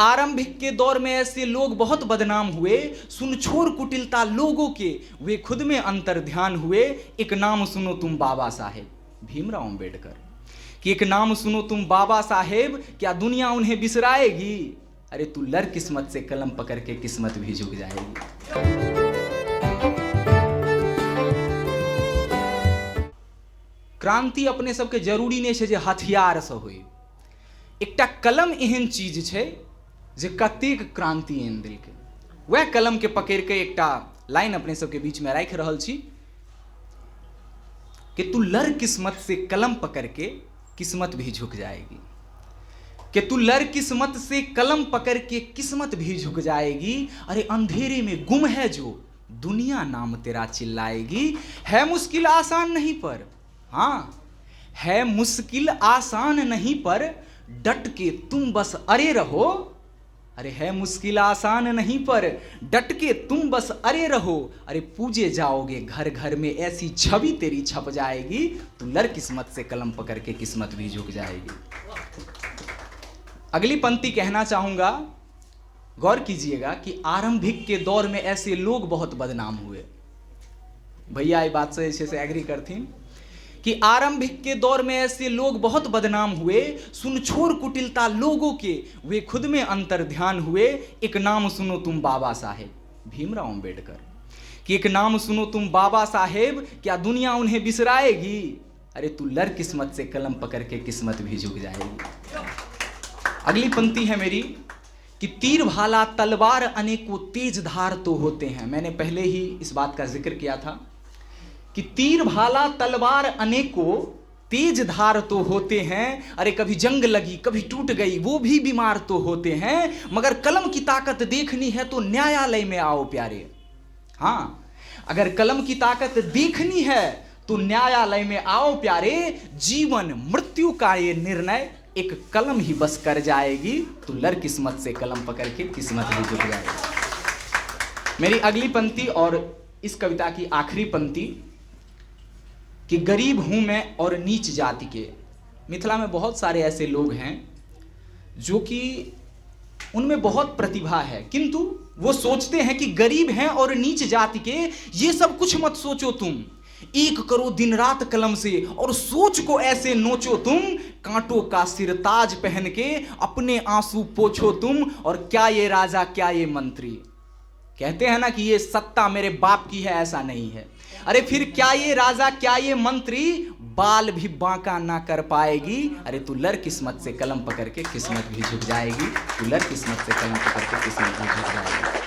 आरंभिक के दौर में ऐसे लोग बहुत बदनाम हुए, सुन छोर कुटिलता लोगों के, वे खुद में अंतर्ध्यान हुए। एक नाम सुनो तुम बाबा साहेब, भीमराव अंबेडकर। कि एक नाम सुनो तुम बाबा साहेब, क्या दुनिया उन्हें बिसराएगी? अरे तू लड़ किस्मत से, कलम पकड़ के किस्मत भी झुक जाएगी। क्रांति अपने सबके जरूरी नहीं है जे हथियार से होई। एकटा कलम एहन चीज छै जे कतेक क्रांति आनि देलकै। वह कलम के पकड़ के एकटा लाइन अपने सबके बीच में राखि रहल छी कि तू लड़ किस्मत से, कलम पकड़ के किस्मत भी झुक जाएगी। कि तू लड़ किस्मत से, कलम पकड़ के किस्मत भी झुक जाएगी। अरे अंधेरे में गुम है जो, दुनिया नाम तेरा चिल्लाएगी। है मुश्किल आसान नहीं पर, हाँ है मुश्किल आसान नहीं पर, डट के तुम बस अरे रहो। अरे है मुश्किल आसान नहीं पर, डट के तुम बस अरे रहो। अरे पूजे जाओगे घर घर में, ऐसी छवि तेरी छप जाएगी। तू लड़ किस्मत से, कलम पकड़ के किस्मत भी झुक जाएगी। अगली पंक्ति कहना चाहूंगा, गौर कीजिएगा कि आरंभिक के दौर में ऐसे लोग बहुत बदनाम हुए। भैया ये बात से एग्री करथिन कि आरंभिक के दौर में ऐसे लोग बहुत बदनाम हुए, सुन छोर कुटिलता लोगों के, वे खुद में अंतर्ध्यान हुए। एक नाम सुनो तुम बाबा साहेब, भीमराव अंबेडकर। कि एक नाम सुनो तुम बाबा साहेब, क्या दुनिया उन्हें बिसराएगी? अरे तू लड़ किस्मत से, कलम पकड़ के किस्मत भी झुक जाएगी। अगली पंक्ति है मेरी कि तीर भाला तलवार अनेकों तेज धार तो होते हैं। मैंने पहले ही इस बात का जिक्र किया था कि तीर भाला तलवार अनेकों तेज धार तो होते हैं। अरे कभी जंग लगी, कभी टूट गई, वो भी बीमार तो होते हैं। मगर कलम की ताकत देखनी है तो न्यायालय में आओ प्यारे। हाँ, अगर कलम की ताकत देखनी है तो न्यायालय में आओ प्यारे। जीवन मृत्यु का ये निर्णय एक कलम ही बस कर जाएगी। तो लड़ किस्मत से, कलम पकड़ के किस्मत भी झुक जाएगी। मेरी अगली पंक्ति और इस कविता की आखिरी पंक्ति कि गरीब हूं मैं और नीच जाति के। मिथिला में बहुत सारे ऐसे लोग हैं जो कि उनमें बहुत प्रतिभा है, किंतु वो सोचते हैं कि गरीब हैं और नीच जाति के, ये सब कुछ मत सोचो तुम। एक करो दिन रात कलम से और सोच को ऐसे नोचो तुम। कांटों का सिरताज पहन के अपने आंसू पोछो तुम। और क्या ये राजा, क्या ये मंत्री, कहते हैं ना कि ये सत्ता मेरे बाप की है, ऐसा नहीं है। अरे फिर क्या ये राजा, क्या ये मंत्री, बाल भी बांका ना कर पाएगी। अरे तू लड़ किस्मत से, कलम पकड़ के किस्मत भी झुक जाएगी। तू लड़ किस्मत से, कलम पकड़ के किस्मत भी झुक जाएगी।